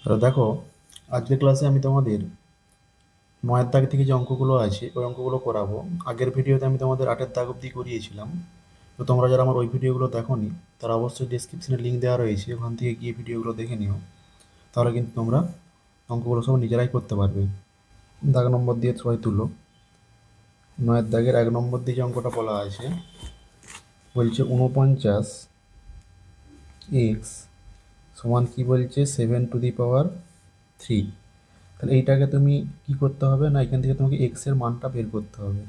তো দেখো, আজকের ক্লাসে আমি তোমাদের ৯-এর দাগ থেকে যে অঙ্কগুলো আছে ওই অঙ্কগুলো করাবো। আগের ভিডিওতে আমি তোমাদের ৮-এর দাগ অবধি করিয়েছিলাম। তো তোমরা যারা আমার ওই ভিডিওগুলো দেখোনি তারা অবশ্যই ডেসক্রিপশনে লিঙ্ক দেওয়া রয়েছে, ওখান থেকে গিয়ে ভিডিওগুলো দেখে নিও। তাহলে কিন্তু তোমরা অঙ্কগুলো সব নিজেরাই করতে পারবে। দাগ নম্বর দিয়ে সবাই তুলো। ৯-এর দাগের ১ নম্বর দিয়ে যে অঙ্কটা বলা আছে, বলছে ৪৯ এক্স সমান কি বলছে 7^3। তাহলে এইটাকে তুমি কি করতে হবে না, এখান থেকে তোমাকে এক্স এর মানটা বের করতে হবে।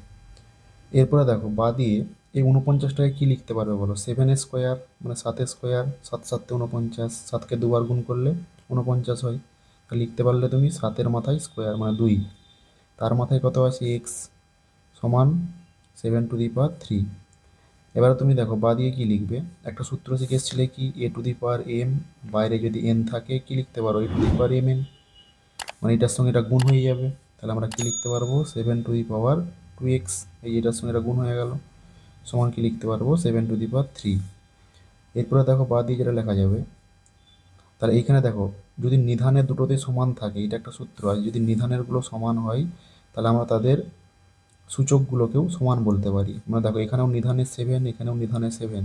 এরপরে দেখো বা দিয়ে এই ৪৯টাকে কি লিখতে পারবে বলো? 7 স্কোয়ার মানে 7 স্কোয়ার, ৭ ৭ তে ৪৯, ৭কে দুবার গুণ করলে ৪৯ হয়। তা লিখতে পারলে তুমি ৭-এর মাথায় স্কোয়ার মানে 2, তার মাথায় কত আছে এক্স, সমান 7^3। এবারে তুমি দেখো বা দিয়ে কি লিখবে। একটা সূত্র শিখে এসেছিলে কি, a two the power m, বাইরে যদি n থাকে কি লিখতে পারো, a two the power mn, মানে এটার সঙ্গে এটা গুণ হয়ে যাবে। তাহলে আমরা কি লিখতে পারবো, 7^2x, এই এটার সঙ্গে এটা গুণ হয়ে গেল, সমান কি লিখতে পারবো 7^3। এরপরে দেখো বা দিয়ে যেটা লেখা যাবে, তাহলে এইখানে দেখো যদি নিধানের দুটোতে সমান থাকে, এটা একটা সূত্র আছে, যদি নিধানের গুলো সমান হয় তাহলে আমরা তাদের সূচকগুলোকেও সমান বলতে পারি। মানে দেখো এখানেও নিধানের 7, এখানেও নিধানের 7,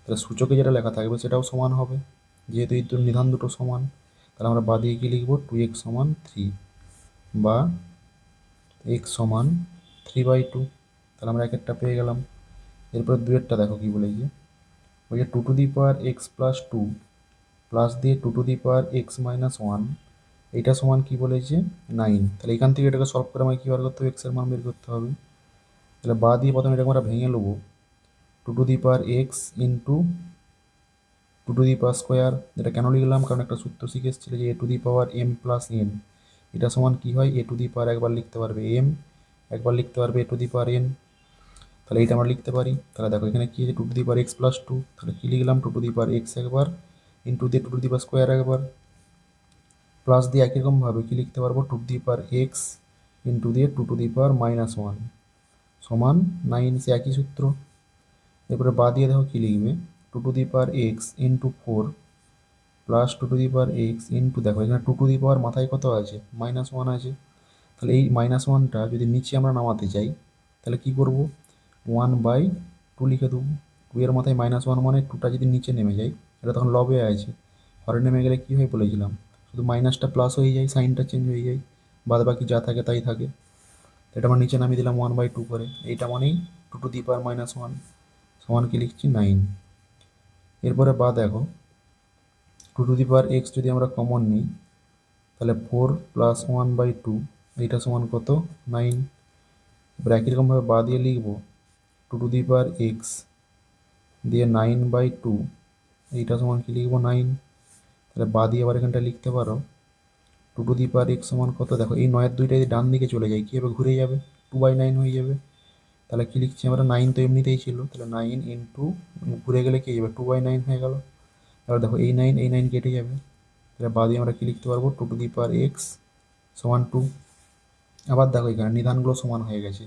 তাহলে সূচকে যেটা লেখা থাকবে সেটাও সমান হবে, যেহেতু এই নিধান দুটো সমান। তাহলে আমরা বা দিয়ে কি লিখবো, 2x=3, বা x=3/2। তাহলে আমরা এক একটা পেয়ে গেলাম। এরপর দুয়েরটা দেখো কি বলেছে, ওই যে 2^x+2 প্লাস দিয়ে 2^x−1, এইটা সমান কি বলেছে 9। তাহলে এখান থেকে এটাকে সলভ করে আমাকে কি বার করতে হবে, এক্স এর মান বের করতে হবে। তাহলে বা দিয়ে প্রথমে এটাকে আমরা ভেঙে নেবো, 2^x×2^² এটা কেন লিখলাম, কারণ একটা সূত্র শিখে এসেছিল যে a two the power m+n, এটা সমান কি হয়, a টু দি পাওয়ার একবার লিখতে পারবে m, একবার লিখতে পারবে a two the power n। তাহলে এইটা আমরা লিখতে পারি। তাহলে দেখো এখানে কি আছে, 2^x+2, তাহলে কি লিখলাম 2^x একবার, ইন্টু দিয়ে 2^² একবার, প্লাস দিয়ে একই রকমভাবে কি লিখতে পারবো, 2^x ইন্টু দিয়ে 2^−1 সমান 9, সে একই সূত্র। এরপরে বা দিয়ে দেখো কি লিখবে, 2^x×4 প্লাস 2^x ইন্টু, দেখো এখানে 2^, মাথায় কত আছে, -1 আছে। তাহলে এই -1টা যদি নিচে আমরা নামাতে চাই তাহলে কি করব, 1/2 লিখে দেবো। 2 এর মাথায় -1 মানে 2টা যদি নিচে নেমে যায়, এটা তখন লবে আছে, হরে নেমে গেলে কি হয় বলেছিলাম, শুধু মাইনাসটা প্লাস হয়ে যায়, সাইনটা চেঞ্জ হয়ে যায়, বাদ বাকি যা থাকে তাই থাকে। তো এটা আমরা নিচে নামিয়ে দিলাম 1/2 করে, এইটা মানেই 2^-1 সমান কি লিখছি 9। এরপরে বা দেখো 2^x যদি আমরা কমন নিই তাহলে 4 + 1/2, এইটা সমান কত 9। এবার একই রকমভাবে বা দিয়ে লিখব, 2^x দিয়ে 9/2, এইটা সমান কি লিখবো 9। তাহলে বা দিয়ে আবার এখানটা লিখতে পারো 2^x সমান কত, দেখো এই 9-এর দুইটা যদি ডান দিকে চলে যায় কি হবে, ঘুরে যাবে, 2/9 হয়ে যাবে। তাহলে কি লিখছি আমরা, 9 তো এমনিতেই ছিল, তাহলে 9 ইন্টু, ঘুরে গেলে কি হয়ে যাবে 2/9 হয়ে গেল। এবার দেখো এই 9 কেটে যাবে, তাহলে বা দিয়ে আমরা কি লিখতে পারবো, 2^x সমান 2। আবার দেখো এখানে নিধানগুলো সমান হয়ে গেছে,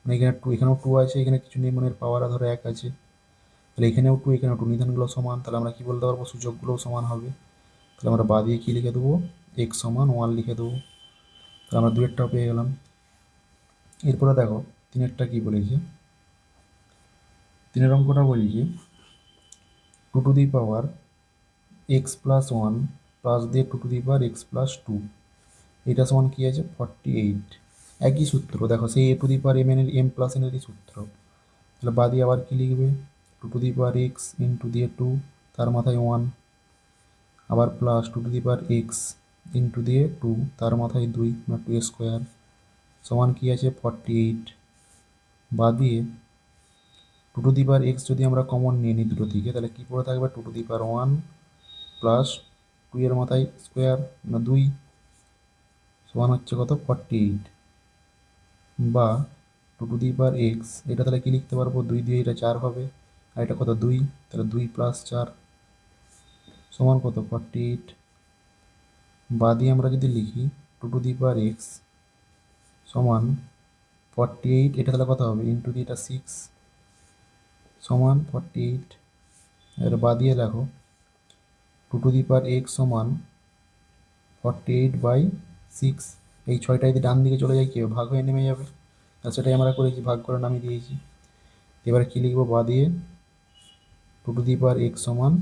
মানে এখানে 2, এখানেও 2 আছে, এখানে কিছু নেই, মানে পাওয়ার ধরো 1 আছে। তাহলে এখানেও 2, এখানেও 2, নিধানগুলো সমান, তাহলে আমরা কি বলতে পারবো, সূচকগুলোও সমান হবে। তাহলে আমরা বা দিয়ে কি লিখে দেবো, x=1 লিখে দেবো। তাহলে আমরা দুয়েরটাও পেয়ে গেলাম। এরপরে দেখো তিনেরটা কি বলেছে, তিনের অঙ্কটা বলছি 2^x+1 প্লাস দিয়ে 2^x+2, এটা সমান কি আছে 48। একই সূত্র, দেখো সেই a টু দি পাওয়ার m+n-এরই সূত্র। তাহলে বা দিয়ে আবার কি লিখবে, 2^x ইন্টু দিয়ে 2, তার মাথায় 1, আবার প্লাস 2^x ইন্টু দিয়ে 2, তার মাথায় 2, না 2^² সমান কি আছে 48। বা দিয়ে 2^x যদি আমরা কমন নিয়ে নিই দুটো দিকে, তাহলে কি পড়ে থাকবে, 2^1 প্লাস 2 এর মাথায় স্কোয়ার না 2 সমান হচ্ছে কত 48। বা 2^x, এটা তাহলে কি লিখতে পারবো, 2 দিয়ে এটা 4 হবে, আর এটা কত 2, তাহলে 2 + 4 সমান কত 48। বা দিয়ে আমরা যদি লিখি 2^x সমান 48, এটা তাহলে কত হবে, ইন্টু দিয়ে এটা 6 সমান 48। এর বা দিয়ে লেখো 2^x সমান 48/6। এই 6টা যদি ডান দিকে চলে যায় কি হবে? ভাগ হয়ে নেমে যাবে। আর সেটাই আমরা করেছি, ভাগ করে নামিয়ে দিয়েছি। এবারে কি লিখবো বা দিয়ে? 2 টু দি পাওয়ার x সমান,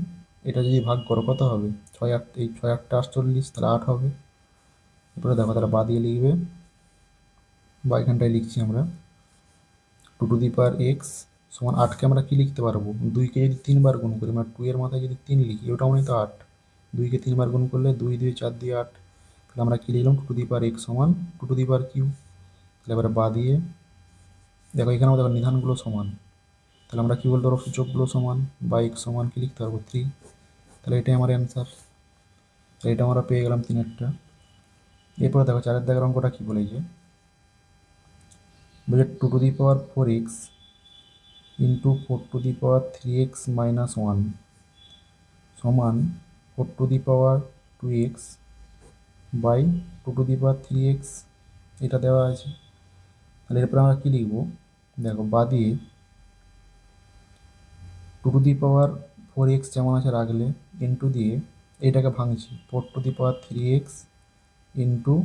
এটা যদি ভাগ করো কত হবে? 6 8, এই 6 8 48, তাহলে 8 হবে। এরপরে দেখো তাহলে বা দিয়ে লিখবে, বা এখানটায় লিখছি আমরা 2 টু দি পাওয়ার x সমান 8কে আমরা কি লিখতে পারবো? 2কে যদি 3 বার গুণ করি, মানে 2 এর মাথায় যদি 3 লিখি, ওটাও মানে তো 8। 2কে 3 বার গুণ করলে 2 2 4 দিয়ে 8। তাহলে আমরা কি লিখলাম? 2 টু দি পাওয়ার x সমান 2 টু দি পাওয়ার কিউ। তাহলে এবারে বা দিয়ে দেখো, এখানেও দেখো নিধানগুলো সমান, তাহলে আমরা কি বলতে পারবো? সূচকগুলো সমান, বা x সমান কি লিখতে পারবো? 3। তাহলে এটাই আমার অ্যান্সার। তাহলে এটা আমরা পেয়ে গেলাম 3-এরটা। এরপরে দেখো 4-এর দাগের অঙ্কটা কি বলেছে? বলে 2 to the power 4x into 4 to the power 3x - 1 সমান 4 to the power 2x by 2 to the power 3x, এটা দেওয়া আছে। তাহলে এরপরে আমরা কি লিখবো? দেখো বা দিয়ে 2 টু দি পাওয়ার 4x যেমন আছে রাখলে, ইন্টু দিয়ে এইটাকে ভাঙছি 4 to the power 3x into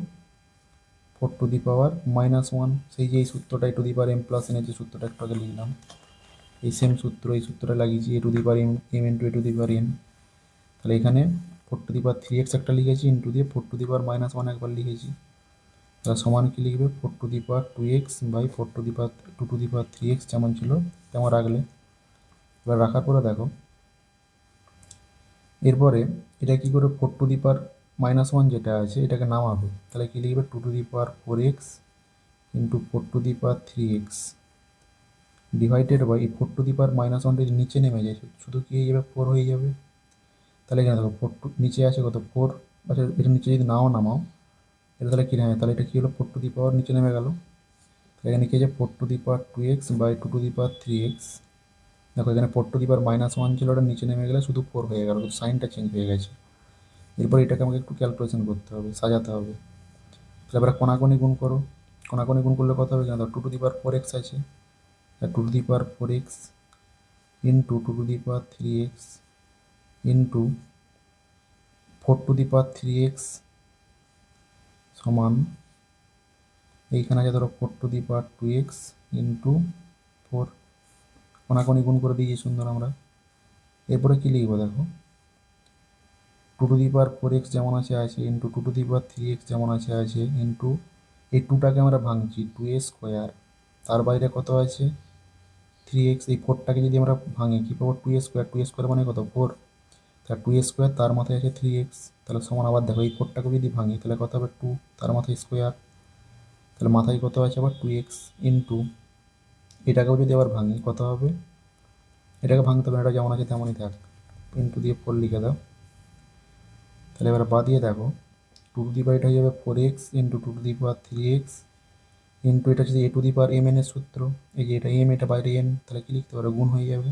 4 to the power -1। সেই যে এই সূত্রটা a two the power m+n এর যে সূত্রটা একটু আগে লিখলাম, এই সেম সূত্র, এই সূত্রটা লাগিয়েছি a two the power m into a two the power n। তাহলে এখানে 4 টু দি পাওয়ার 3x একটা লিখেছি, ইন্টু দিয়ে 4 টু দি পাওয়ার -1 একবার লিখেছি। তাহলে সমান কি লিখবে? 4 to the power 2x by 4 to the power 3x যেমন ছিল তেমন রাখলে। এবার রাখার পরে দেখো এরপরে এটা কি করে 4 টু দি পাওয়ার -1 যেটা আছে এটাকে নামাবে। তাহলে কি লিখবে? 2 to the power 4x into 4 to the power 3x divided by 4 to the power -1 যদি নিচে নেমে যায় শুধু কি হয়ে যাবে? 4 হয়ে যাবে। তাহলে এখানে দেখো নিচে আছে কত? 4। আচ্ছা, এটা নিচে যদি নাও নামাও, এটা তাহলে কী নেমে? তাহলে এটা কী হলো? 4 টু দি পাওয়ার নিচে নেমে গেল। তাহলে এখানে কি আছে? 4 to the power 2x by 2 to the power 3x। দেখো এখানে 4 টু দি পাওয়ার -1 ছিল, ওটা নিচে নেমে গেলে শুধু 4 হয়ে গেল, সাইনটা চেঞ্জ হয়ে গেছে। এরপর এটাকে আমাকে একটু ক্যালকুলেশন করতে হবে, সাজাতে হবে। তাহলে এবার কোনাকুনি গুণ করো। কোনাকুনি গুণ করলে কত হবে? কেন 2 টু দি পাওয়ার 4x আছে, 2 to the power 4x into 2 to the power 3x into 4 to the power 3x সমান, এইখানে আছে ধরো 4 to the power 2x into 4। কোনাকুনি গুণ করে দিয়েছি সুন্দর আমরা। এরপরে কি লিখবো? দেখো 2 টু দি পাওয়ার 4x যেমন আছে আছে into 2 to the power 3x যেমন আছে আছে ইন্টু এই 2টাকে আমরা ভাঙছি 2a স্কোয়ার, তার বাইরে কত আছে? 3x। এই 4টাকে যদি আমরা ভাঙি কি পাবো? 2a square. 2a স্কোয়ার মানে কত? 4। তাহলে 2a স্কোয়ার তার মাথায় আছে 3x, তাহলে সমান আবার দেখো এই 4টাকে যদি ভাঙি তাহলে কত হবে? 2 তার মাথায় স্কোয়ার, তাহলে মাথায় কত আছে? আবার 2x ইন্টু এটাকেও যদি আবার ভাঙি কত হবে? এটাকে ভাঙতে হবে, এটা যেমন আছে তেমনই থাক, ইন্টু দিয়ে 4 লিখে দাও। তাহলে এবার বা দিয়ে দেখো 2 টু দি পাওয়ার, এটা হয়ে যাবে 4x into 2 to the power 3x into এটা হচ্ছে a two the power mn এর সূত্র, এই যে এটা m, এটা বাইরে n, তাহলে কি লিখতে পারো? গুণ হয়ে যাবে।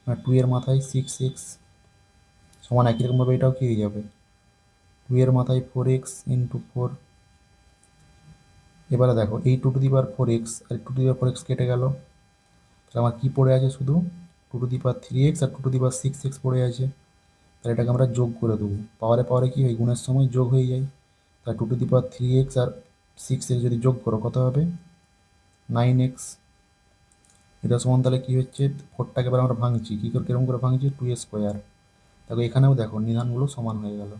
আর 2 এর মাথায় 6x সমান একই রকমভাবে এটাও কি হয়ে যাবে? 2 এর মাথায় 4x ইন্টু 4। এবারে দেখো এই 2 to the power 4x R 2 to the power 4x কেটে গেল, তাহলে আমার কি পড়ে আছে? শুধু 2 to the power 3x R 2 to the power 6x পড়ে আছে। তাহলে এটাকে আমরা যোগ করে দেবো। পাওয়ারে পাওয়ারে কি হয়? গুণের সময় যোগ হয়ে যায়। তাহলে 2 to the power 3x R 6x যদি যোগ করো কত হবে? 9x। এটা সমান তাহলে কি হচ্ছে? 4টাকে এবার আমরা ভাঙছি, কী করে কিরকম করে ভাঙছি? 2a square. দেখো এখানেও দেখো নিধানগুলো সমান হয়ে গেল।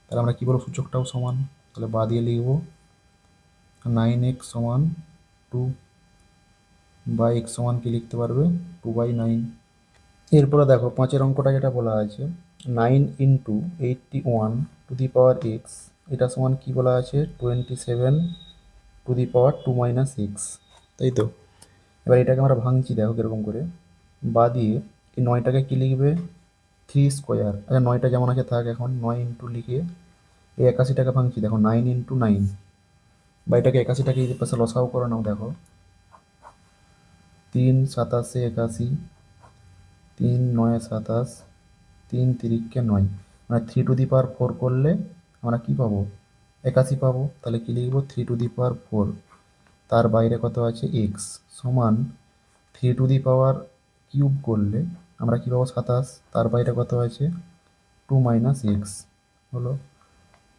তাহলে আমরা কী বলবো? সূচকটাও সমান। তাহলে বা দিয়ে লিখবো 9x সমান 2 বা x সমান কি লিখতে পারবে? 2/9। এরপরে দেখো 5-এর অঙ্কটা যেটা বলা আছে 9 into 81 two the power x, এটা সমান কি বলা আছে? 27 টু দি পাওয়ার 2 - 6, তাই তো? এবার এটাকে আমরা ভাঙছি, দেখো কীরকম করে। বা দিয়ে এই 9টাকে কী লিখবে? 3 স্কোয়ার। আচ্ছা 9টা যেমন আছে থাক, এখন 9 ইন্টু লিখে এই 81টাকে ভাঙছি, দেখো 9 ইন্টু 9, বা এটাকে 81টাকে এই পাশে লসাও করে নাও, দেখো 3 7 81, 3 9 27, 3 3 9, মানে 3 টু দি পাওয়ার 4 করলে আমরা কি পাবো? 81 পাবো। তাহলে কি লিখবো? 3 টু দি পাওয়ার 4 তার বাইরে কত আছে? এক্স সমান 3 টু দি পাওয়ার কিউব করলে আমরা কি পাবো? 27, তার বাইরে কত আছে? 2 - x হলো।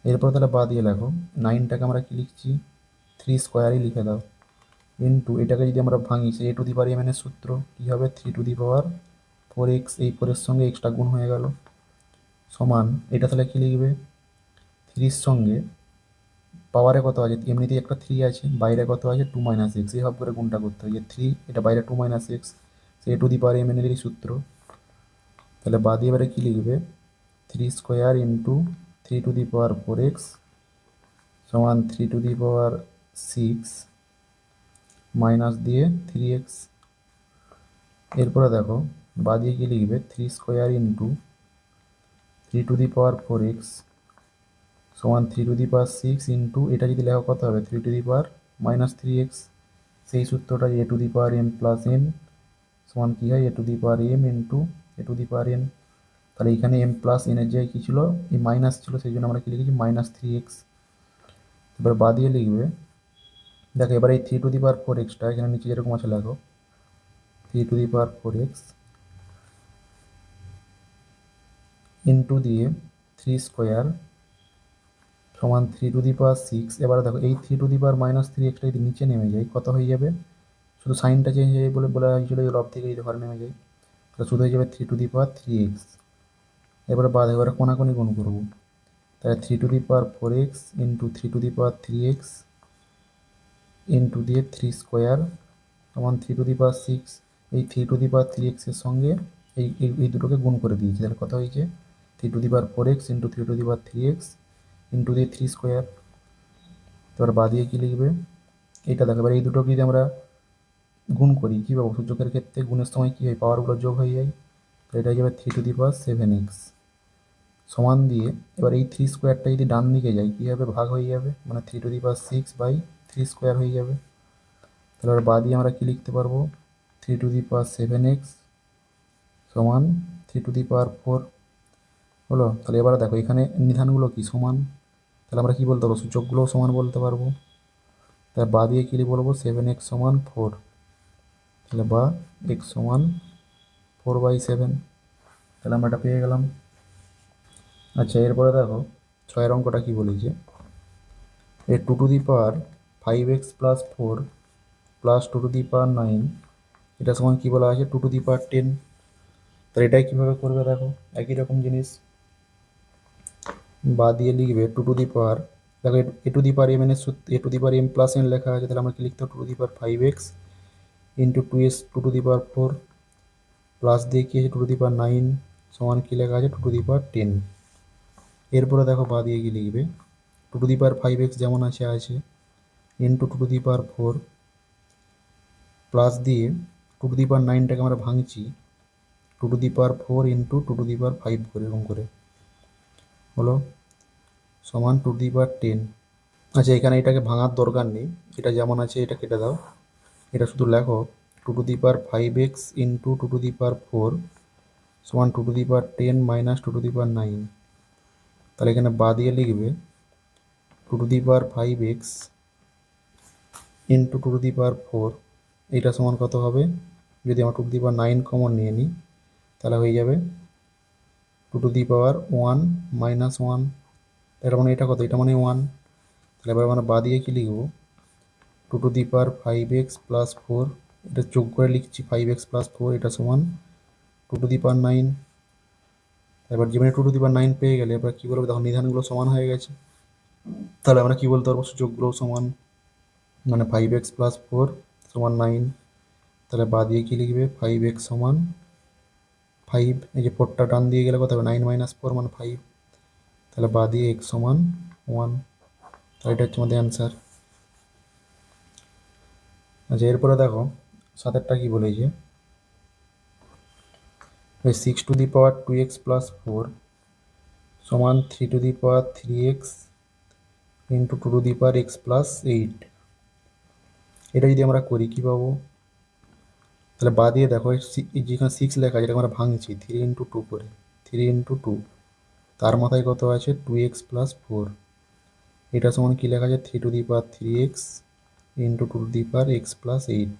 এরপর তাহলে বাদ দিয়ে লেখো, 9টাকে আমরা কি লিখছি, 3 স্কোয়ারই লিখে দাও, ইন্টু এটাকে যদি আমরা ভাঙি সে a two the power m এর সূত্র কী হবে, 3 টু দি পাওয়ার 4x, এই 4-এর সঙ্গে এক্সট্রা গুণ হয়ে গেল, সমান এটা তাহলে কি লিখবে, 3-র সঙ্গে পাওয়ারে কত আছে, এমনিতেই একটা 3 আছে, বাইরে কত আছে 2 - x, এইভাবে করে গুণটা করতে হয়, যে 3 এটা বাইরে 2 - x, say a two the power m এর সূত্র। তাহলে বাদ দিয়ে এবারে কী লিখবে, 3 square into 3 two the power 4x সমান 3 টু দি পাওয়ার 6 মাইনাস দিয়ে 3x। এরপরে দেখো বাদ দিয়ে কী লিখবে, 3 square into 3 two the power 4x সমান 3 টু দি পাওয়ার 6 ইন্টু এটা যদি লেখো কত হবে, 3 টু দি পাওয়ার -3x, সেই সূত্রটা a two the power m+n সমান কী হয়, a two the power m into a two the power n। তাহলে এখানে m+n এর জায়গায় কী ছিল, এই মাইনাস ছিল, সেই জন্য আমরা কী লিখেছি -3x। এবার বাদ দিয়ে লিখবে, দেখো এবার এই 3 টু দি পাওয়ার 4xটা এখানে নিচে যেরকম আছে লেখো, 3 two the power 4x into দিয়ে 3 স্কোয়ার সমান 3 টু দি পাওয়ার 6। এবার দেখো এই 3 টু দি পাওয়ার -3xটা যদি নিচে নেমে যায় কত হয়ে যাবে, শুধু সাইনটা চেঞ্জ হয়ে যাবে বলে বলা হয়েছিল যে লব থেকে যদি ঘরে নেমে যায়, তাহলে শুধু হয়ে যাবে 3 টু দি পাওয়ার 3x। এবারে বাদ এবারে কোনাকুনি গুণ করবো, তাহলে 3 two the power 4x into 3 two the power 3x into দিয়ে 3 স্কোয়ার সমান 3 টু দি পাওয়ার 6। এই 3 টু দি পাওয়ার 3xের সঙ্গে এই এই এই দুটোকে গুণ করে দিয়েছি, তাহলে কত হয়েছে, 3 two the power 4x into 3 two the power 3x into দিয়ে 3 স্কোয়ার। এবার বাদ দিয়ে কী লিখবে, এইটা দেখো এবার এই দুটোকে যদি আমরা গুণ করি কী পাবো, সূচকের ক্ষেত্রে গুণের সময় কী হয়, পাওয়ারগুলো যোগ হয়ে যায়, তো এটা হয়ে যাবে 3 টু দি পাওয়ার 7x সমান দিয়ে এবার এই 3 স্কোয়ারটা যদি ডান দিকে যায় কী হবে, ভাগ হয়ে যাবে, মানে 3 টু দি পাওয়ার 6/3 হয়ে যাবে। তাহলে এবার বাদ দিয়ে আমরা কী লিখতে পারবো, 3 টু দি পাওয়ার 7x সমান 3 টু দি পাওয়ার 4 হলো। তাহলে এবারে দেখো এখানে নিধানগুলো কি সমান, তাহলে আমরা কী বলতে পারবো, সূচকগুলোও সমান বলতে পারবো। তাহলে বা দিয়ে কী বলবো, 7x সমান 4, তাহলে বা x সমান 4/7, তাহলে আমরা এটা পেয়ে গেলাম। আচ্ছা এরপরে দেখো 6-এর অঙ্কটা কী বলেছে, এ 2 to the power 5x+4 plus 2 to the power 9 এটা সমান কী বলা আছে, 2 টু দি পাওয়ার 10। তাহলে এটাই কীভাবে করবে দেখো, একই রকম জিনিস, বা দিয়ে লিখবে 2 টু দি পাওয়ার, দেখো a two the power m এর সূত্র a two the power m+n লেখা আছে, তাহলে আমরা কি লিখতে হবে, 2 to the power 5x into 2 to the power 4 plus দিয়ে কি আছে 2 টু দি পাওয়ার 9 সমান কী লেখা আছে 2 টু দি পাওয়ার 10। এরপরে দেখো বা দিয়ে কি লিখবে, 2 টু দি পাওয়ার 5x যেমন আছে আছে into 2 to the power 4 plus দিয়ে 2 টু দি পাওয়ার 9টাকে আমরা ভাঙছি 2 to the power 4 into 2 to the power 5 করে এরকম করে হলো, সমান 2 টু দি পাওয়ার 10। আচ্ছা এখানে এটাকে ভাঙার দরকার নেই, এটা যেমন আছে এটা কেটে দাও, এটা শুধু লেখো 2 to the power 5x into 2 to the power 4 সমান 2 to the power 10 minus 2 to the power 9। তাহলে এখানে বা দিয়ে লিখবে 2 to the power 5x into 2 to the power 4, এইটা সমান কত হবে, যদি আমরা 2 টু দি পাওয়ার 9 কমন নিয়ে নিই তাহলে হয়ে যাবে 2 টু দি পাওয়ার 1 মাইনাস 1, এটা মানে এটা কত, এটা মানে 1। তাহলে এবার আমরা বা দিয়ে কি লিখবো, 2 to the power 5x plus 4, এটা যোগ করে লিখছি 5x প্লাস 4, এটা সমান 2 টু দি পাওয়ার 9। এবার যেখানে 2 টু দি পাওয়ার 9 পেয়ে গেলে এবার কী বলবো, দেখো নিধানগুলো সমান হয়ে গেছে, তাহলে আমরা কী বলতে পারবো, সূচকগুলোও সমান, মানে 5x প্লাস 4 সমান 9। তাহলে বা দিয়ে কী লিখবে, 5x সমান 5, এই যে 4টা ডান দিয়ে গেলে কত হবে, 9 মাইনাস 4 মানে 5, তাহলে বা দিয়ে x সমান 1। তাহলে এটা হচ্ছে আমাদের অ্যান্সার। আচ্ছা এরপরে দেখো 7-এরটা কী বলেছে, 6 two the power 2x plus 4 সমান 3 two the power 3x into 2 to the power x plus 8। এটা যদি আমরা করি কী পাবো, তাহলে বা দিয়ে দেখো এই যেখানে 6 লেখা আছে এটা আমরা ভাঙছি 3 ইন্টু 2 করে, 3 ইন্টু 2, তার মাথায় কত আছে 2x প্লাস 4, এটা সমান কী লেখা আছে 3 two the power 3x into 2 to the power x plus 8।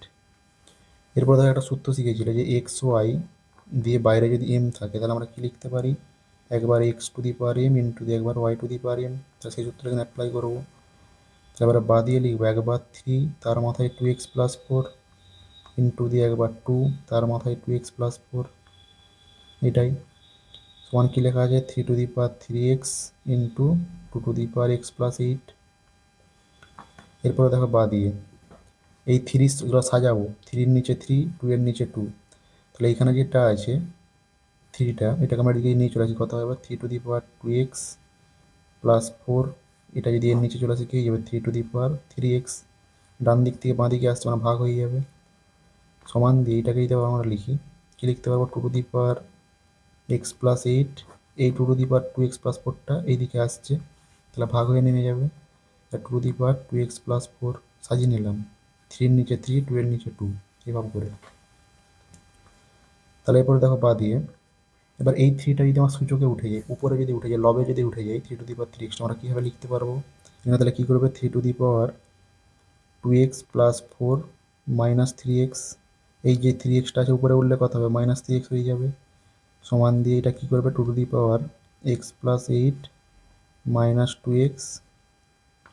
এরপর দেখো একটা সূত্র শিখেছিল যে এক্স ওয়াই দিয়ে বাইরে যদি m থাকে তাহলে আমরা কী লিখতে পারি, একবার x to the power m into the একবার y to the power m, তা সেই সূত্র এখানে অ্যাপ্লাই করবো। তারপরে বা দিয়ে লিখবো একবার থ্রি তার মাথায় two x plus four into দিয়ে একবার টু তার মাথায় টু এক্স প্লাস ফোর, এটাই সমান কী লেখা আছে three to the power three x into two to the power x plus eight. এরপরে দেখো বা দিয়ে এই থ্রিগুলো সাজাবো, থ্রির নিচে থ্রি, টু এর নিচে টু, তাহলে এইখানে যেটা আছে থ্রিটা এটাকে আমরা এদিকে নিয়ে চলে আসি, কত হবে three to the power two x plus four, এটা যদি এর নিচে চলে আসে কি হয়ে যাবে three to the power three x, ডান দিক থেকে বাঁ দিকে আসছে মানে ভাগ হয়ে যাবে, সমান দিয়ে এটাকে যদি আমরা লিখি কি লিখতে পারবো two to the power x plus eight, এই two to the power two x plus ফোরটা এইদিকে আসছে তাহলে ভাগ হয়ে নেমে যাবে, two to the power two x plus four সাজিয়ে নিলাম, থ্রির নিচে থ্রি, টু এর নিচে টু, এভাবে করে। তাহলে এরপরে দেখো বা দিয়ে এবার এই থ্রিটা যদি আমার সূচকে উঠে যায়, উপরে যদি উঠে যায়, লবে যদি উঠে যায় three to the power three x, আমরা কীভাবে লিখতে পারবো এখানে, তাহলে কী করবে three to the power two x plus four minus three x, এই যে থ্রি এক্সটা আছে উপরে উঠলে কত হবে মাইনাস থ্রি এক্স হয়ে যাবে, সমান দিয়ে এটা কী করবে two to the power x plus eight minus two x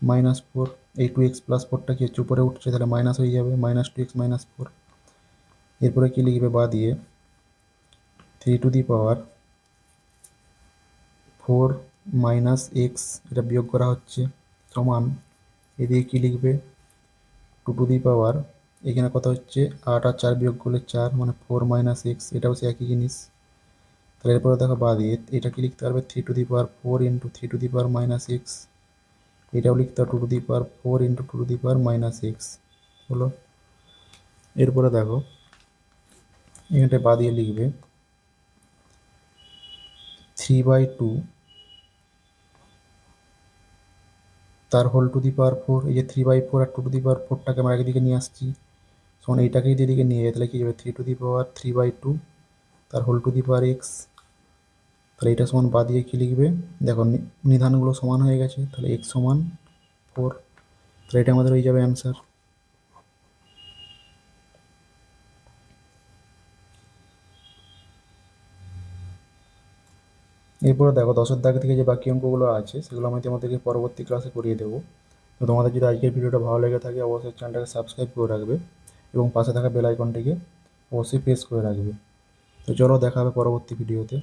minus four, এই টু এক্স প্লাস ফোরটা কি হচ্ছে উপরে উঠছে তাহলে মাইনাস হয়ে যাবে, minus two x minus four. এরপরে কী লিখবে বা দিয়ে three to the power four minus x, এটা বিয়োগ করা হচ্ছে সমান এদিকে কী লিখবে টু টু দি পাওয়ার এখানে কত হচ্ছে আট আর চার বিয়োগ করলে চার মানে ফোর মাইনাস এক্স, এটাও সে একই জিনিস। তাহলে এরপরে দেখো বা দিয়ে এটা কি লিখতে পারবে three to the power four into three to the power minus x, এটাও লিখতে হবে two to the power four into two to the power minus x হলো। এরপরে দেখো এখানটায় বা দিয়ে লিখবে থ্রি বাই টু তার whole to the power four, এই যে থ্রি বাই ফোর আর টু টু দি পাওয়ার ফোরটাকে আমরা একদিকে নিয়ে আসছি, সমান এইটাকে যদি এদিকে নিয়ে যায় তাহলে কী যাবে three to the power three by two তার whole to the power x, তাহলে এটা সমান বা দিয়ে কী লিখবে দেখো নিধানগুলো সমান হয়ে গেছে, তাহলে এক্স সমান ফোর, তাহলে এটা আমাদের হয়ে যাবে অ্যান্সার। এরপরে দেখো দশের দাগ থেকে যে বাকি অঙ্কগুলো আছে সেগুলো আমি তোমাদেরকে পরবর্তী ক্লাসে করিয়ে দেবো। তো তোমাদের যদি আজকের ভিডিওটা ভালো লেগে থাকে অবশ্যই চ্যানেলটাকে সাবস্ক্রাইব করে রাখবে এবং পাশে থাকা বেল আইকনটিকে অবশ্যই প্রেস করে রাখবে। তো চলো দেখা হবে পরবর্তী ভিডিওতে।